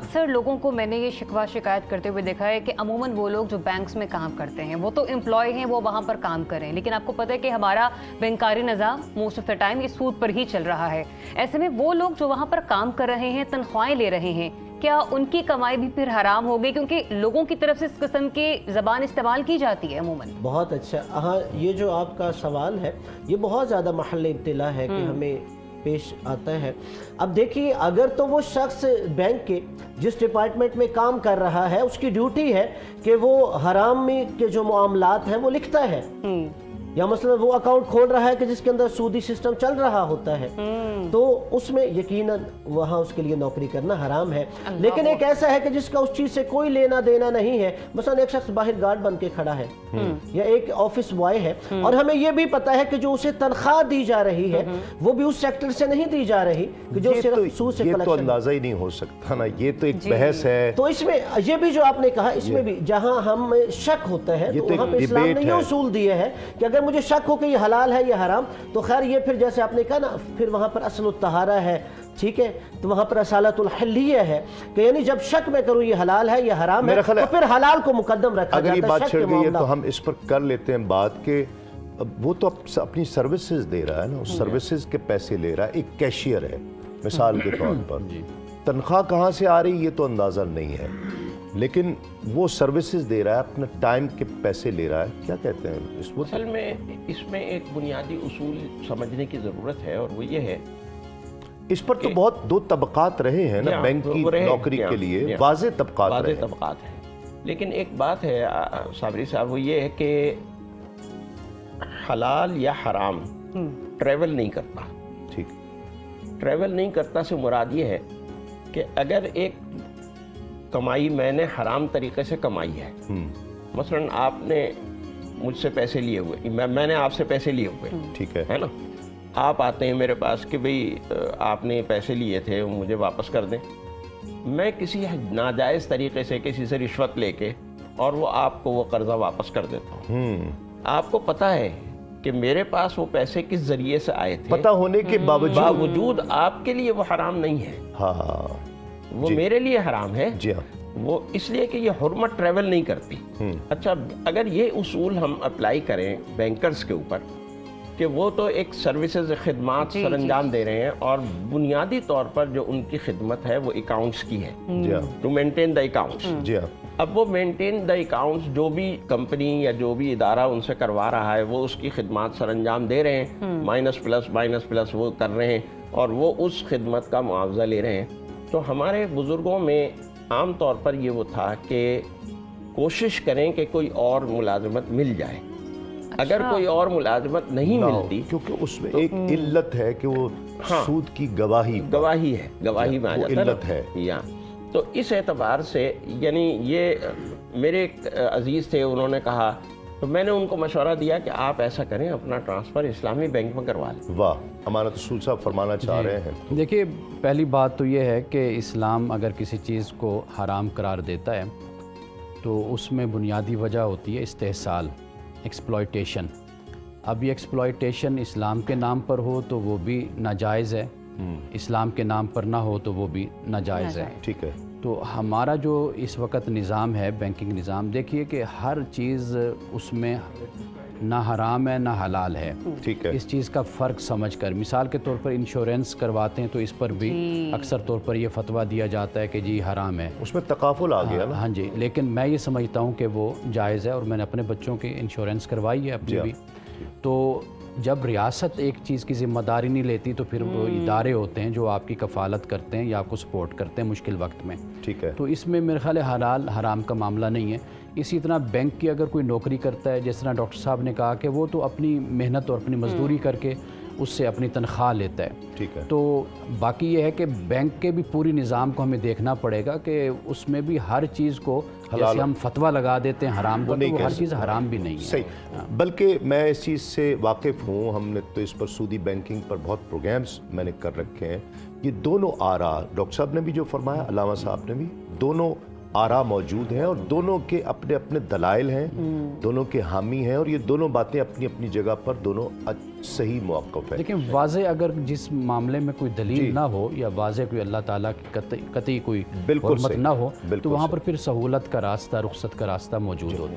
अक्सर लोगों को मैंने ये शिकवा शिकायत करते हुए देखा है कि अमूमन वो लोग जो बैंक्स में काम करते हैं वो तो एम्प्लॉय हैं, वो वहाँ पर काम करें, लेकिन आपको पता है कि हमारा बैंकारी निज़ाम मोस्ट ऑफ द टाइम ये सूद पर ही चल रहा है। ऐसे में वो लोग जो वहाँ पर काम कर रहे हैं, तनख्वाहें ले रहे हैं, क्या उनकी कमाई भी फिर हराम हो गई? क्योंकि लोगों की तरफ से इस किस्म की ज़बान इस्तेमाल की जाती है अमूमन। बहुत अच्छा। हाँ, ये जो आपका सवाल है ये बहुत ज़्यादा महल इब्तिला है कि हमें पेश आता है। अब देखिए, अगर तो वो शख्स बैंक के जिस डिपार्टमेंट में काम कर रहा है उसकी ड्यूटी है कि वो हराम में के जो मामलात हैं वो लिखता है, या मसलन वो अकाउंट खोल रहा है कि जिसके अंदर सूदी सिस्टम चल रहा होता है, तो उसमें यकीनन वहाँ उसके लिए नौकरी करना हराम है। लेकिन एक ऐसा है कि जिसका उस चीज़ से कोई लेना देना नहीं है, मसलन एक शख्स बाहर गार्ड बन के खड़ा है या एक ऑफिस बॉय है, और हमें ये भी पता है कि जो उसे तनख्वाह दी जा रही है वो भी उस सेक्टर से नहीं दी जा रही कि जो सिर्फ सूद से कलेक्शन। ये तो अंदाजा ही नहीं हो सकता ना, ये तो एक बहस है। तो इसमें ये भी जो आपने कहा, इसमें भी जहाँ हम शक होता है तो वहाँ पे इस्लाम ने ये उसूल दिए हैं कि अगर मुझे शक हो कि ये हलाल है या हराम, तो खैर ये फिर जैसे आपने कहा ना, फिर वहाँ पर असल तहारा है, ठीक है, तो वहाँ पर असालतुल हल्लिया है कि यानी जब शक मैं करूँ ये हलाल है या हराम है तो फिर हलाल को मुकद्दम रखा जाता है। अगर ये बात छिड़ गई है तो हम इस पर कर लेते हैं बात के वो तो अपनी सर्विसेज दे रहा है ना, उस सर्विसेज के पैसे ले रहा है। एक कैशियर है मिसाल के तौर पर, तनख्वाह कहाँ से आ रही ये तो अंदाज़ा नहीं है, लेकिन वो सर्विसेज दे रहा है, अपना टाइम के पैसे ले रहा है। क्या कहते हैं इस असल में इसमें एक बुनियादी उसूल समझने की ज़रूरत है, और वो ये है, इस पर तो बहुत दो तबकात रहे हैं ना बैंक की नौकरी के लिए, वाज़े तबकात हैं। लेकिन एक बात है साबरी साहब, वो ये है कि हलाल या हराम ट्रैवल नहीं करता। ठीक, ट्रैवल नहीं करता से मुराद ये है कि अगर एक कमाई मैंने हराम तरीके से कमाई है, मसलन आपने मुझसे पैसे लिए हुए, मैंने आपसे पैसे लिए हुए, ठीक है ना, आप आते हैं मेरे पास कि भाई आपने पैसे लिए थे मुझे वापस कर दें। मैं किसी नाजायज़ तरीके से किसी से रिश्वत लेके और वो आपको वो कर्जा वापस कर देता हूँ। आपको पता है कि मेरे पास वो पैसे किस जरिए से आए थे, पता होने के बावजूद आपके लिए वो हराम नहीं है। हाँ, वो मेरे लिए हराम है। जी हाँ, वो इसलिए कि ये हुर्मत ट्रैवल नहीं करती। अच्छा, अगर ये उसूल हम अप्लाई करें बैंकर्स के ऊपर कि वो तो एक सर्विसेज खिदमत सरअंजाम दे रहे हैं, और बुनियादी तौर पर जो उनकी खिदमत है वो अकाउंट्स की है, टू मेंटेन द अकाउंट्स। जी हाँ, अब वो मेंटेन द अकाउंट्स जो भी कंपनी या जो भी इदारा उनसे करवा रहा है वो उसकी खिदमत सरअंजाम दे रहे हैं, माइनस प्लस वो कर रहे हैं, और वो उस खिदमत का मुआवजा ले रहे हैं। तो हमारे बुज़ुर्गों में आम तौर पर ये वो था कि कोशिश करें कि कोई और मुलाजमत मिल जाए। अगर कोई और मुलाजमत नहीं मिलती, क्योंकि उसमें एक इल्लत है कि वो सूद की गवाही में आ जाता इल्लत है। या तो इस एतबार से, यानी ये मेरे एक अजीज़ थे, उन्होंने कहा, तो मैंने उनको मशवरा दिया कि आप ऐसा करें, अपना ट्रांसफ़र इस्लामी बैंक में करवा लें। वाह, हमारा तो रसूल साहब फरमाना चाह रहे हैं। देखिए, पहली बात तो ये है कि इस्लाम अगर किसी चीज़ को हराम करार देता है तो उसमें बुनियादी वजह होती है इस्तेहसाल, एक्सप्लॉयटेशन। अब ये एक्सप्लॉयटेशन इस्लाम के नाम पर हो तो वो भी नाजायज़ है, इस्लाम के नाम पर ना हो तो वो भी नाजायज़ है। ठीक है। तो हमारा जो इस वक्त निज़ाम है, बैंकिंग निज़ाम, देखिए कि हर चीज़ उसमें ना हराम है ना हलाल है। ठीक है। इस चीज़ का फ़र्क समझकर, मिसाल के तौर पर इंश्योरेंस करवाते हैं तो इस पर भी अक्सर तौर पर ये फतवा दिया जाता है कि जी हराम है, उसमें तकाफुल आ गया ना। हाँ जी, लेकिन मैं ये समझता हूँ कि वो जायज़ है, और मैंने अपने बच्चों की इंश्योरेंस करवाई है अपनी भी। तो जब रियासत एक चीज़ की ज़िम्मेदारी नहीं लेती तो फिर वो इदारे होते हैं जो आपकी कफ़ालत करते हैं या आपको सपोर्ट करते हैं मुश्किल वक्त में। ठीक है। तो इसमें मेरे ख्याल है हलाल हराम का मामला नहीं है। इसी तरह बैंक की अगर कोई नौकरी करता है, जिस तरह डॉक्टर साहब ने कहा कि वो तो अपनी मेहनत और अपनी मजदूरी करके उससे अपनी तनख्वाह लेता है। ठीक है। तो बाकी ये है कि बैंक के भी पूरी निज़ाम को हमें देखना पड़ेगा कि उसमें भी हर चीज़ को, जैसे हम फतवा लगा देते हैं हराम को, तो वो हर चीज़ हराम भी नहीं है। सही, बल्कि मैं इस चीज़ से वाकिफ़ हूँ, हमने तो इस पर सूदी बैंकिंग पर बहुत प्रोग्राम्स मैंने कर रखे हैं। ये दोनों आरा, डॉक्टर साहब ने भी जो फरमाया, अल्लामा साहब ने भी, दोनों आरा मौजूद हैं और दोनों के अपने अपने दलाइल हैं, दोनों के हामी हैं और ये दोनों बातें अपनी अपनी जगह पर दोनों सही मौक़िफ़ है। लेकिन वाज़े अगर जिस मामले में कोई दलील ना हो या वाज़े कोई अल्लाह ताला की कतई कोई बिल्कुल हुर्मत सही, ना हो, तो बिल्कुल वहाँ सही। पर फिर सहूलत का रास्ता, रुख़सत का रास्ता मौजूद होता है।